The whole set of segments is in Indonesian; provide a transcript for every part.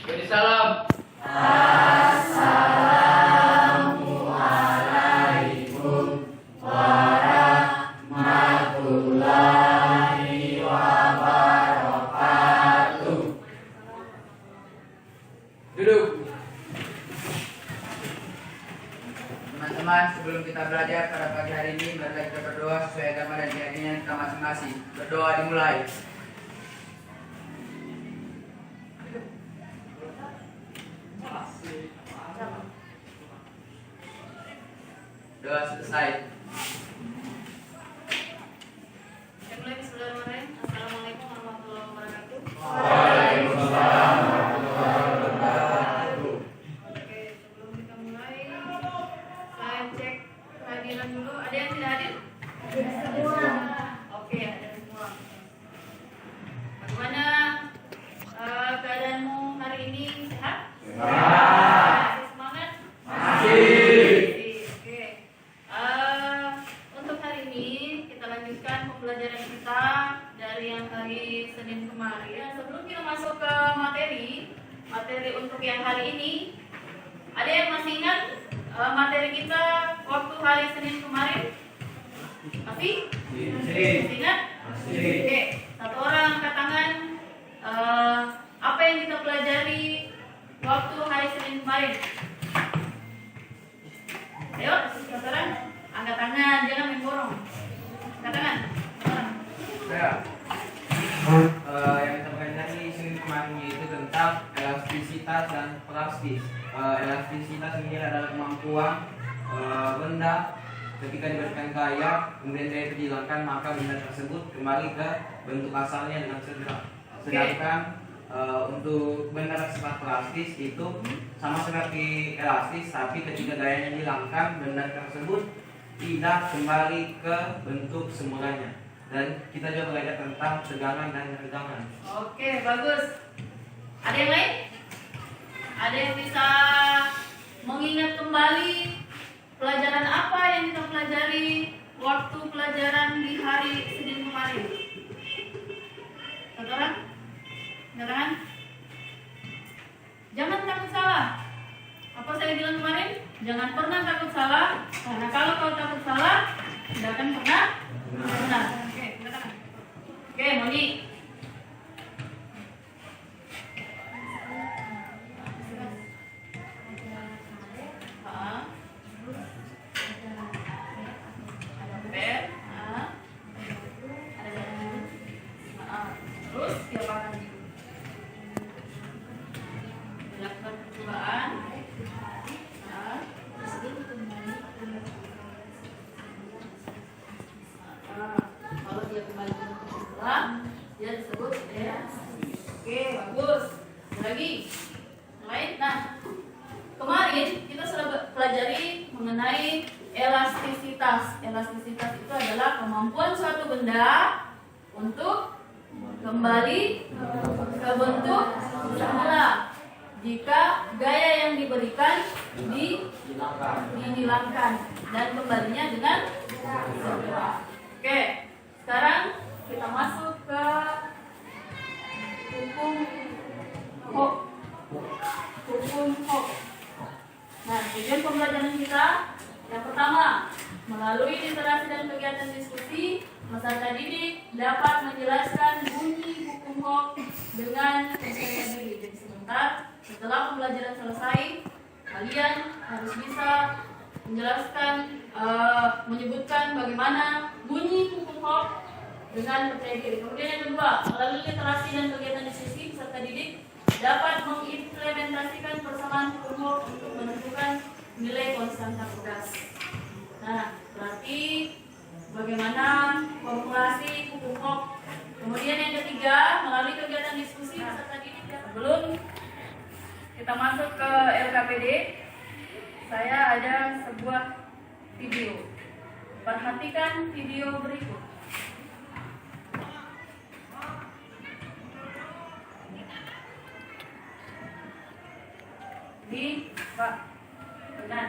Beri salam. Assalamualaikum warahmatullahi wabarakatuh. Duduk. Teman-teman, sebelum kita belajar pada pagi hari ini, marilah kita berdoa sesuai agama dan keyakinan kita masing-masing. Berdoa dimulai. Doa selesai. Bismillahirrahmanirrahim. Assalamualaikum warahmatullahi wabarakatuh. Waalaikumsalam warahmatullahi wabarakatuh. Oke, sebelum kita mulai, saya cek kehadiran dulu. Ada yang tidak hadir? Semua. Oke, ada semua. Bagaimana keadaanmu hari ini? Sehat? Masih semangat? Oke. Untuk hari ini kita lanjutkan pembelajaran kita dari yang hari Senin kemarin. Sebelum kita masuk ke materi untuk yang hari ini, ada yang masih ingat materi kita waktu hari Senin kemarin? Masih? Masih ingat? Oke, satu orang angkat tangan. Apa yang kita pelajari waktu hari Senin kemarin? Ayo, satu orang angkat tangan, jangan main borong. Angkat tangan. Ya. Yang kita pelajari Senin kemarin itu tentang elastisitas dan plastis. Elastisitas ini adalah kemampuan benda ketika diberikan gaya, kemudian gaya itu dihilangkan, maka benda tersebut kembali ke bentuk asalnya dengan segera. Sedangkan untuk benda bersifat plastis itu sama seperti elastis, tapi ketika gayanya dihilangkan, benda tersebut tidak kembali ke bentuk semulanya. Dan kita juga belajar tentang tegangan dan regangan. Oke, bagus. Ada yang lain? Ada yang bisa mengingat kembali pelajaran apa yang kita pelajari waktu pelajaran di hari Senin kemarin? Satu orang? Katakan. Jangan takut salah. Apa saya bilang kemarin? Jangan pernah takut salah, karena kalau kau takut salah, tidak akan pernah benar. Oke, katakan. Oke, Moni. Terus siapa lagi? Dilakukan percobaan. Kalau dia kembali ke semula, dia disebut Oke, bagus. Ada lagi lain. Nah, kemarin kita sudah pelajari mengenai elastisitas. Elastisitas itu adalah kemampuan suatu benda untuk kembali ke bentuk semula jika gaya yang diberikan dihilangkan dan kembalinya dengan segera. Oke, sekarang kita masuk ke hukum Hooke. Hukum Hooke. Nah, tujuan pembelajaran kita yang pertama, melalui literasi dan kegiatan diskusi, peserta didik dapat menjelaskan bunyi hukum Hooke dengan percaya diri. Jadi sebentar setelah pembelajaran selesai, kalian harus bisa menjelaskan, menyebutkan bagaimana bunyi hukum Hooke dengan percaya diri. Kemudian yang kedua, melalui literasi dan kegiatan diskusi, peserta didik dapat mengimplementasikan persamaan hukum Hooke untuk menentukan nilai konstanta tugas. Nah, berarti bagaimana formulasi hukum Hooke. Kemudian yang ketiga, melalui kegiatan diskusi peserta didik. Sebelum kita masuk ke LKPD, saya ada sebuah video. Perhatikan video berikut. Di Pak Benar.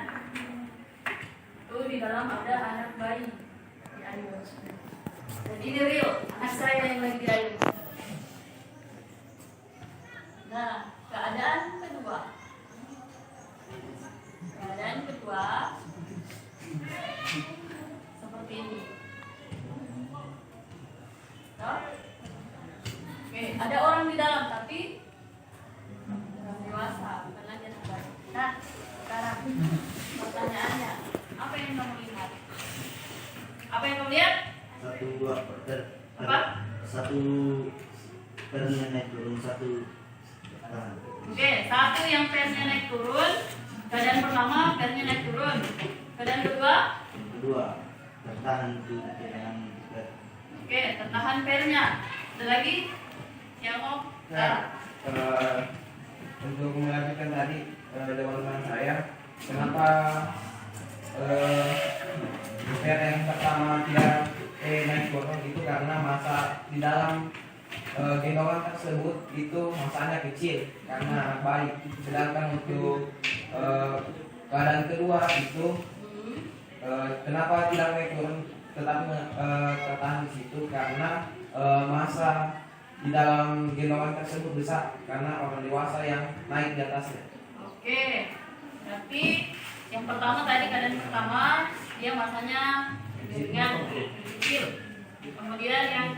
Itu di dalam ada anak bayi di air. Dan ini real, anak saya yang lagi di air. Nah, keadaan kedua. Keadaan kedua seperti ini. Toh? Oke, ada orang di dalam tapi orang dewasa, bukan lagi anak bayi. Nah, sekarang pertanyaannya, apa yang kamu lihat? Apa yang kamu lihat? Satu dua Apa? satu pernya naik turun satu. Nah, Oke, satu yang pernya naik turun. Keadaan pertama pernya naik turun. Keadaan kedua, kedua tertahan di dengan per. oke, tertahan pernya. Ada lagi yang mau? Nah, untuk melanjutkan tadi jawaban saya, kenapa per yang pertama tidak naik turun itu karena masa di dalam gendongan tersebut itu masanya kecil karena bayi. Sedangkan untuk keadaan kedua itu kenapa tidak naik turun tetapi tertahan di situ karena masa di dalam gendongan tersebut besar karena orang dewasa yang naik di atasnya. Oke, berarti yang pertama tadi keadaan pertama dia masanya ringan, kecil. Kemudian yang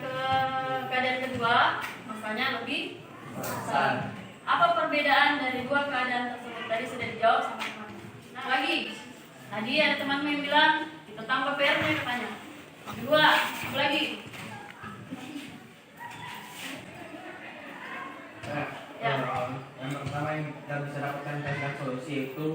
keadaan kedua masanya lebih besar. Apa perbedaan dari dua keadaan tersebut? Tadi sudah dijawab sama teman. Nah lagi, tadi ada temanmu yang bilang kita tambah PR-nya katanya. Kedua, apa lagi? Ya. Yang pertama yang kita bisa dapatkan dengan solusi itu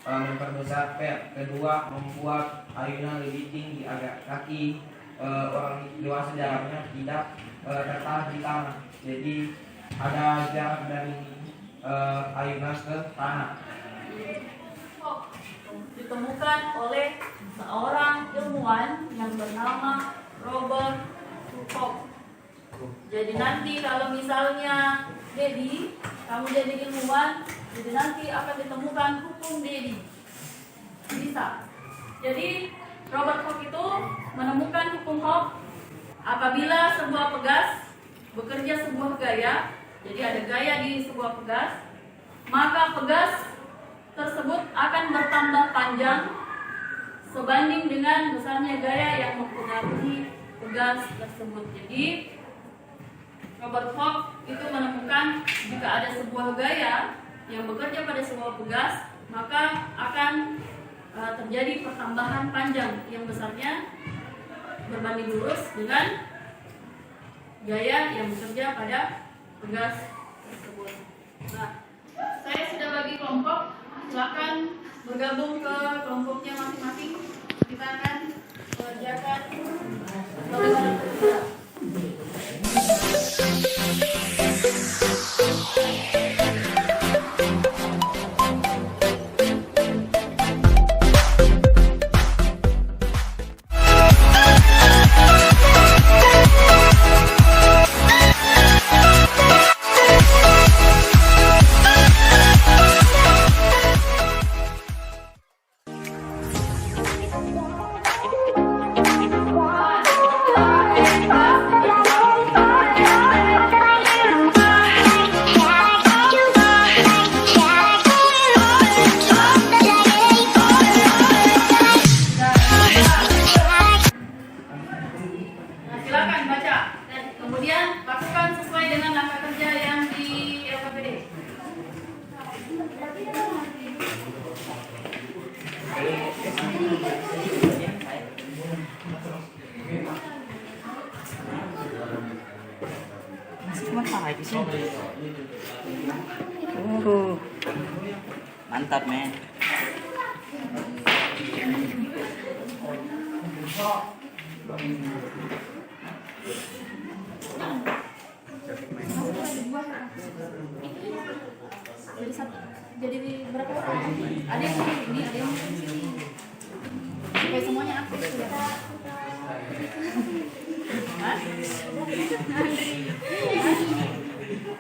memperbesar per. Kedua, membuat ayunan lebih tinggi agar kaki orang dewasa di dalamnya tidak tertahan di tanah. Jadi ada jarak dari ayunan ke tanah. Ditemukan oleh seorang ilmuwan yang bernama Robert Koch. Jadi nanti kalau misalnya Dedi, kamu jadi ilmuwan, jadi nanti akan ditemukan hukum Dedi. Bisa. Jadi Robert Koch itu menemukan hukum Koch apabila sebuah pegas bekerja sebuah gaya, jadi ada gaya di sebuah pegas, maka pegas tersebut akan bertambah panjang sebanding dengan besarnya gaya yang mempengaruhi pegas tersebut. Jadi Robert Koch itu menemukan jika ada sebuah gaya yang bekerja pada sebuah pegas, maka akan terjadi pertambahan panjang yang besarnya berbanding lurus dengan gaya yang bekerja pada pegas tersebut. Nah, saya sudah bagi kelompok, silakan bergabung ke kelompoknya masing-masing. Kita akan mengerjakan bagaimana kerja. Mantap men. Jadi berapa orang? Ada yang ini, ada yang sini. Supaya semuanya aktif sudah. Hah?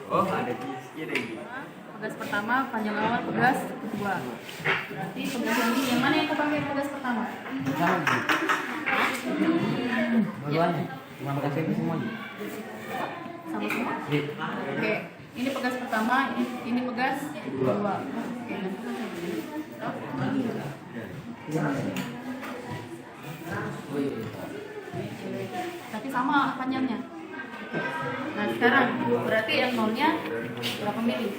Oh, ada kiri. Pegas pertama, panjang awal, pegas kedua. Berarti pegas yang mana yang kau pakai pegas pertama? Dua-duanya. Cuma pakai semua. Sama semua. Oke, ini pegas pertama. pertama, ini pegas kedua. Tapi sama panjangnya. Nah sekarang berarti yang nolnya berapa mili?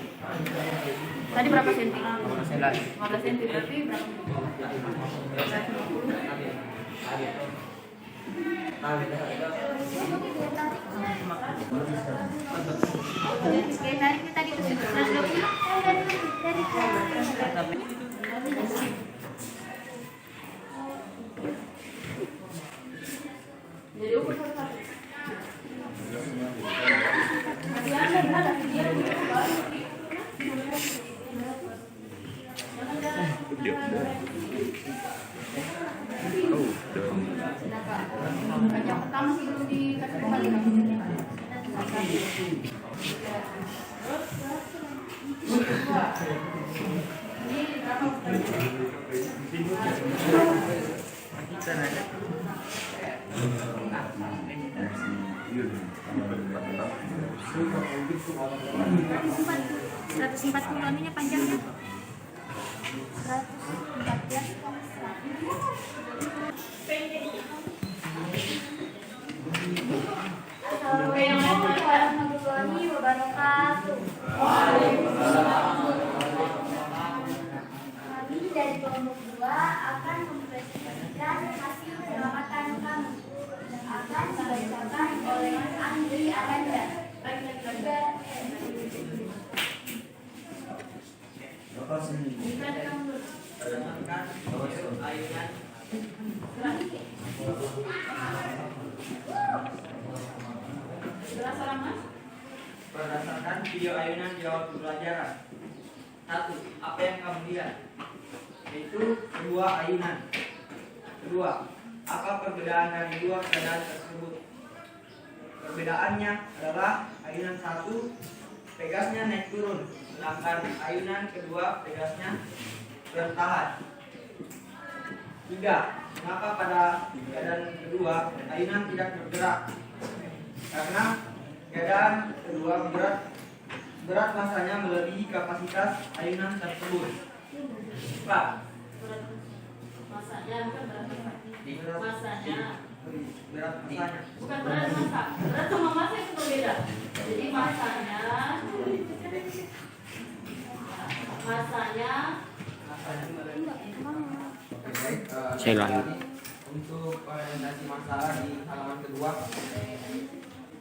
Tadi berapa senti? 15 senti berarti berapa mili? 120. Jadi ukur satu-satu. Yang pertama sebelum dikasih kembali. Ini berapa? Seratus 140 ininya panjangnya 114. Assalamualaikum warahmatullahi wabarakatuh. Kami dari kelompok 2 akan mempresentasikan hasil pengamatan kami. Akan dibacakan oleh Andri Ananda. Berdasarkan video ayunan jawab pembelajaran. 1. Apa yang kamu lihat? Yaitu kedua ayunan. Kedua, apa perbedaan dari dua keadaan tersebut? Perbedaannya adalah ayunan 1 pegasnya naik turun, sedangkan ayunan kedua pegasnya bertahan. 3. Mengapa pada keadaan kedua ayunan tidak bergerak? Karena keadaan kedua berat masanya melebihi kapasitas ayunan tersebut. 4. Masanya bukan berat masa. Masanya. Berat masanya. Bukan berat masa. Berat sama masa itu berbeda. Jadi masanya Saya lanjut. Untuk presentasi masalah di halaman kedua,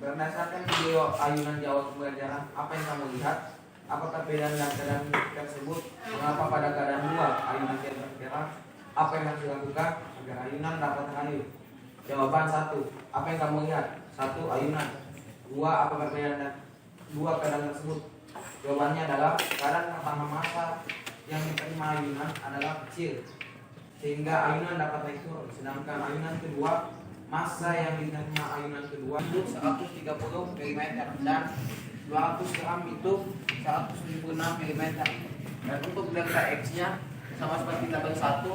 berdasarkan video ayunan jawab pembelajaran, apa yang kamu lihat? Apakah perbedaan dan keadaan tersebut? Mengapa pada keadaan dua ayunan tidak bergerak? Apa yang harus dilakukan agar ayunan dapat terayun? Jawaban 1. Apa yang kamu lihat? 1. Ayunan. 2. Apa perbedaan dan dua keadaan tersebut? Jawabannya adalah keadaan pertama masa yang diterima ayunan adalah kecil, sehingga ayunan dapat naik turun. Sedangkan ayunan kedua, masa yang diterima ayunan kedua itu 130 mm dan 200 gram itu 176 mm. Dan untuk delta X-nya sama seperti tabel 1,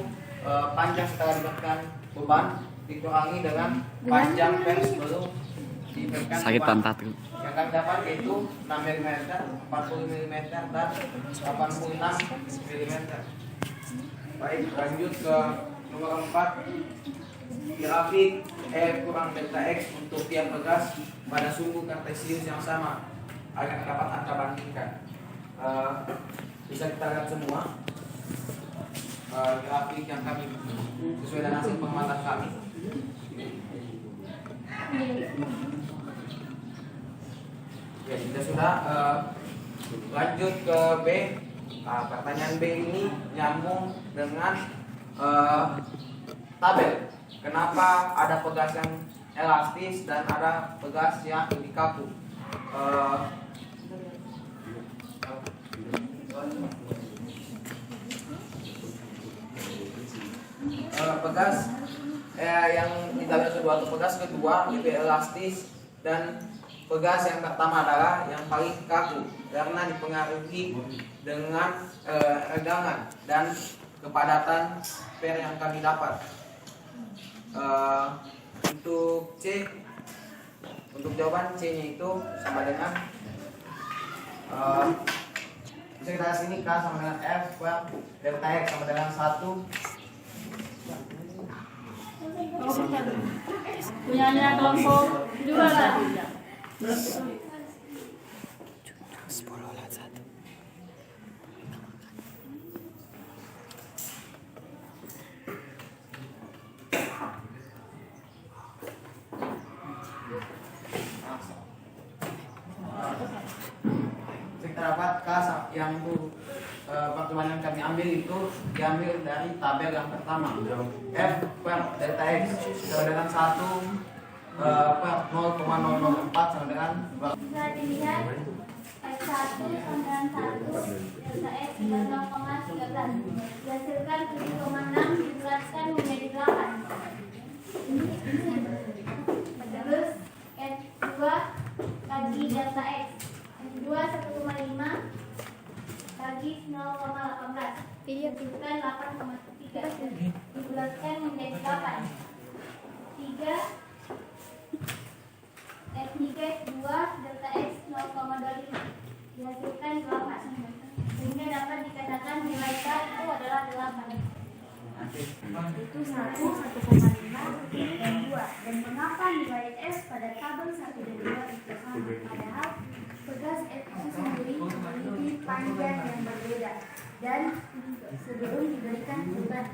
panjang setelah diberikan beban dikurangi dengan panjang per sebelum diberikan sakit beban. pantat. Yang kami dapat yaitu 6 mm, 40 mm dan 86 mm. Baik, lanjut ke nomor 4. Grafik E kurang delta X untuk tiap pegas pada sumbu kartesius yang sama agar dapat anda bandingkan. Bisa kita lihat semua grafik yang kami sesuai dengan hasil pengamatan kami. Ya, kita sudah lanjut ke B. Pertanyaan B ini nyambung dengan tabel. Kenapa ada pegas yang elastis dan ada pegas yang lebih kaku? Pegas yang di tabel kedua atau pegas kedua lebih elastis, dan pegas yang pertama adalah yang paling kaku karena dipengaruhi dengan regangan dan kepadatan per yang kami dapat. Untuk C, untuk jawaban C nya itu sama dengan Eh, bisa kita lihat sini K sama dengan F kuadrat delta X sama dengan 1. Punyanya kelompok 2 tadi. Kita dapat K yang itu pertemuan yang kami ambil itu diambil dari tabel yang pertama. F per delta X sama dengan 1 per 0,004 sama dengan Bisa dilihat F1 sama dengan 1 delta X dan 0,13 dihasilkan 7,6 dibulatkan menjadi 8. Terus F2 bagi delta X, F2 1,5 bagi 0,18 dihasilkan 8,3 dibulatkan menjadi 8. 3 F3 F2 delta X 0,25 dihasilkan 8 sehingga dapat dikatakan nilai K itu adalah 8. Itu 1,5 dan 2. Dan mengapa nilai F pada tabel 1 dan 2 itu sama? Padahal pegas F itu sendiri memiliki panjang yang berbeda dan sebelum diberikan beban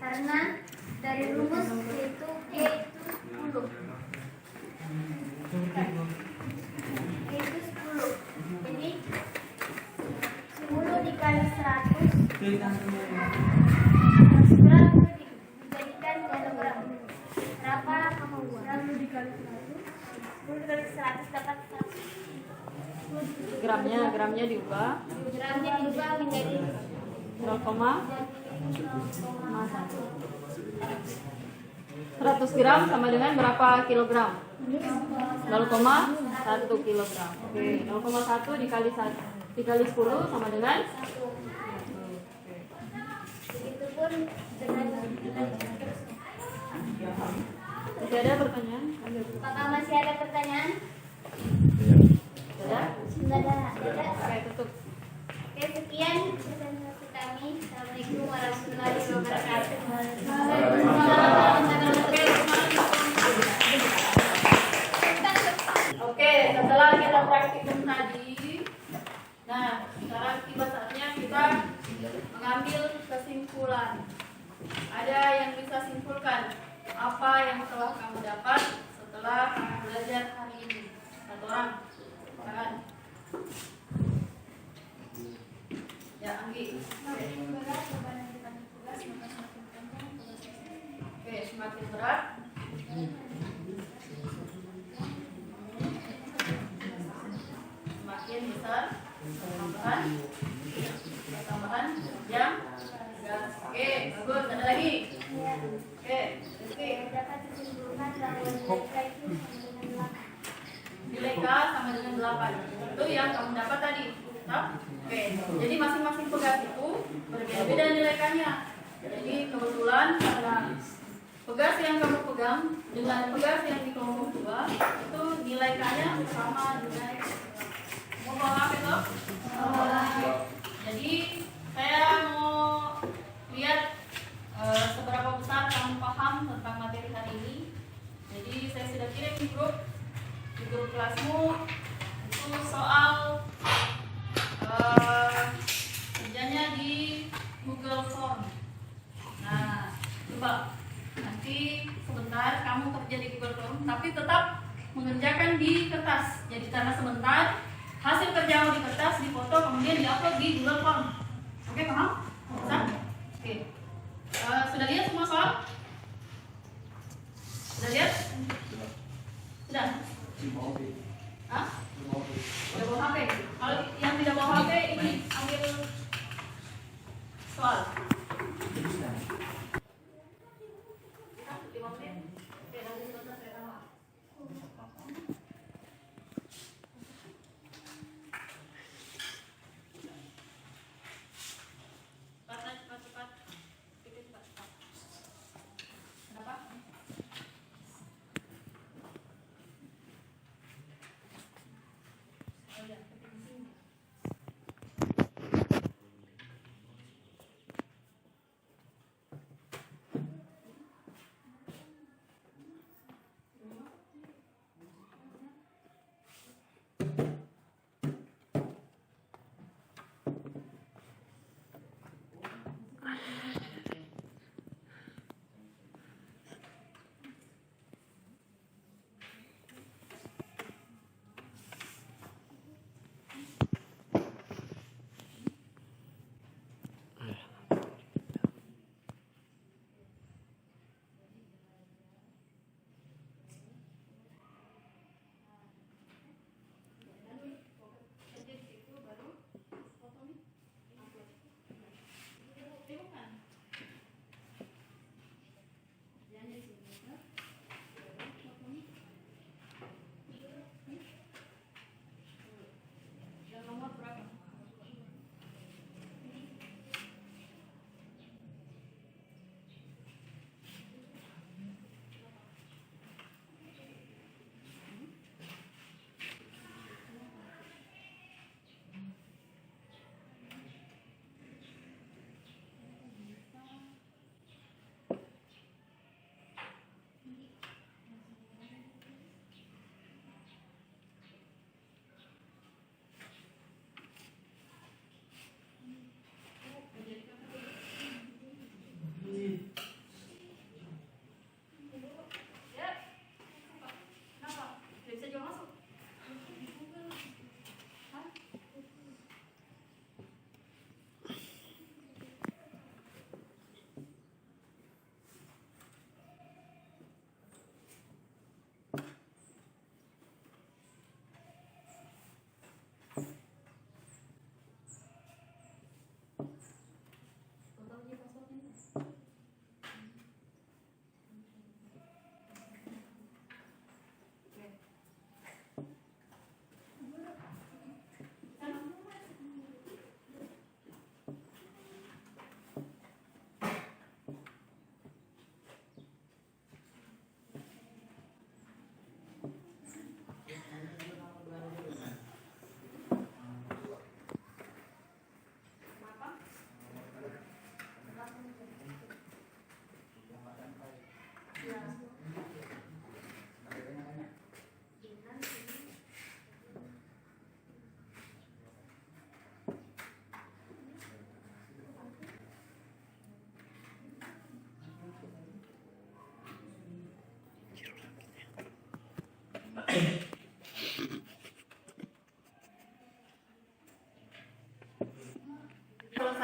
karena dari rumus yaitu E itu 10. Itu 10. Jadi 10 dikali 100 berapa dijadikan kilogram. Berapa 10 dikali 100? 10 dikali 100 dapat 100. Gramnya diubah Gramnya diubah menjadi 100 gram sama dengan berapa kilogram? 0,1 kilogram. Oke, 0,1 dikali 10 sama dengan Begitupun dengan masih ada pertanyaan? apakah masih ada pertanyaan? Ada? Sudah ada. Oke, tutup. Oke, sekian presentasi kami. Assalamualaikum warahmatullahi wabarakatuh. Oke, setelah kita praktikum tadi, nah sekarang tiba saatnya kita mengambil kesimpulan. Ada yang bisa simpulkan apa yang telah kamu dapat setelah kamu belajar hari ini? Satu orang, silakan. Ya, Anggi. Oke, semakin berat. Semakin besar tambahan jam gas. Oke, bagus. Ada lagi? Oke, Rizky. Dapat disimpulkan bahwa nilai K itu sama dengan 8. Nilai K sama dengan 8. Itu yang kamu dapat tadi. Nah, oke, jadi masing-masing pegas itu berbeda-beda nilai K-nya. Jadi kebetulan karena pegas yang kamu pegang dengan pegas yang di kelompok 2 itu nilai K-nya sama dengan mau bawa HP toh? Jadi saya mau lihat seberapa besar kamu paham tentang materi hari ini. Jadi saya sudah kirim di grup kelasmu itu soal kerjanya di Google Form. Nah, coba nanti sebentar kamu kerja di Google Form, tapi tetap mengerjakan di kertas. Jadi karena sebentar hasil kerjamu di kertas difoto kemudian diupload di Google Form. Oke, paham? Bisa? Oke. Sudah lihat semua soal? Sudah lihat? Sudah? Hah? Sudah bawa HP? Kalau yang tidak bawa HP ini ambil soal. 5 menit. Oke, nanti sebentar saya tambah. Cepat. Tipis, Pak. Kenapa? Oh ya, tipis.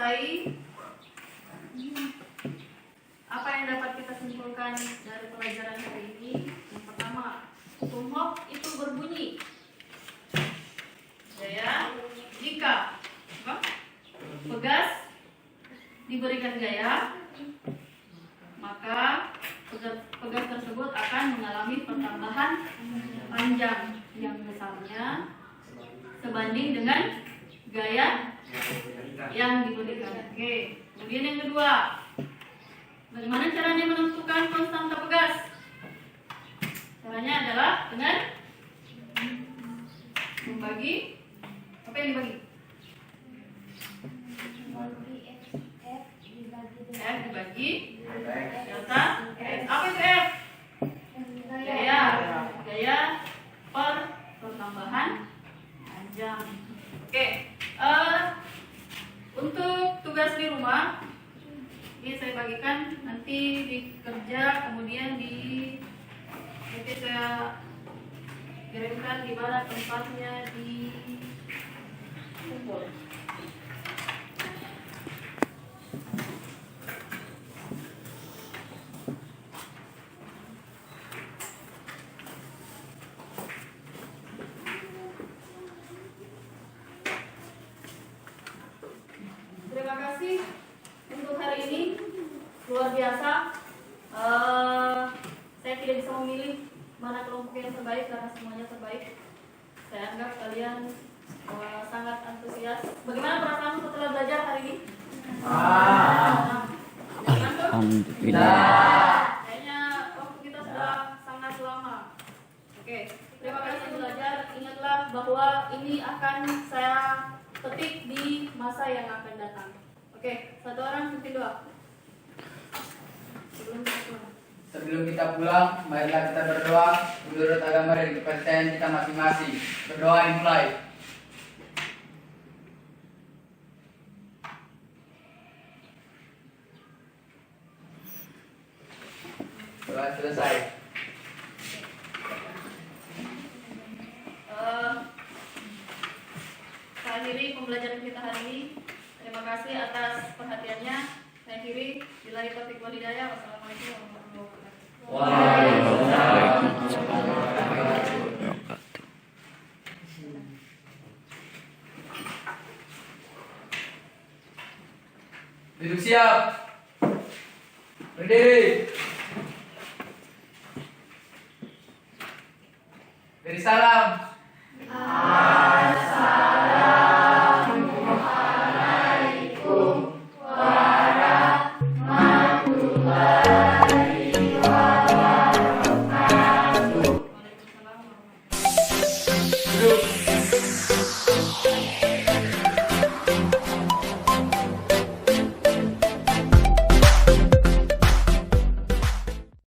selesai, apa yang dapat kita simpulkan dari pelajaran hari ini? Yang pertama, tumhok itu berbunyi. Gaya, jika apa? Pegas diberikan gaya, maka pegas tersebut akan mengalami pertambahan panjang yang besarnya sebanding dengan gaya yang diberikan. Oke. Kemudian yang kedua, bagaimana caranya menentukan konstanta pegas? Caranya adalah dengan membagi. Apa yang dibagi? F dibagi F dibagi Baik. delta X. Apa itu F? Gaya per pertambahan panjang. Oke. Untuk tugas di rumah ini saya bagikan nanti di kerja, kemudian nanti saya kirimkan di mana tempatnya di kumpul. Terima kasih untuk hari ini, luar biasa. Saya tidak bisa memilih mana kelompok yang terbaik karena semuanya terbaik. Saya anggap kalian sangat antusias. Bagaimana perasaanmu setelah belajar hari ini? Alhamdulillah. Kayaknya waktu kita sudah sangat lama. Oke, terima kasih belajar. Ingatlah bahwa ini akan saya petik di masa yang akan datang. Oke, satu orang pimpin doa. Sebelum kita pulang, marilah kita berdoa menurut agama dan kepercayaan kita masing-masing. Berdoa dimulai. Doa selesai. Saya akhiri pembelajaran kita hari ini. Terima kasih atas perhatiannya. Saya akhiri. Billahi taufiq wal hidayah. Wassalamualaikum warahmatullahi wabarakatuh. Duduk siap. Berdiri. Beri salam.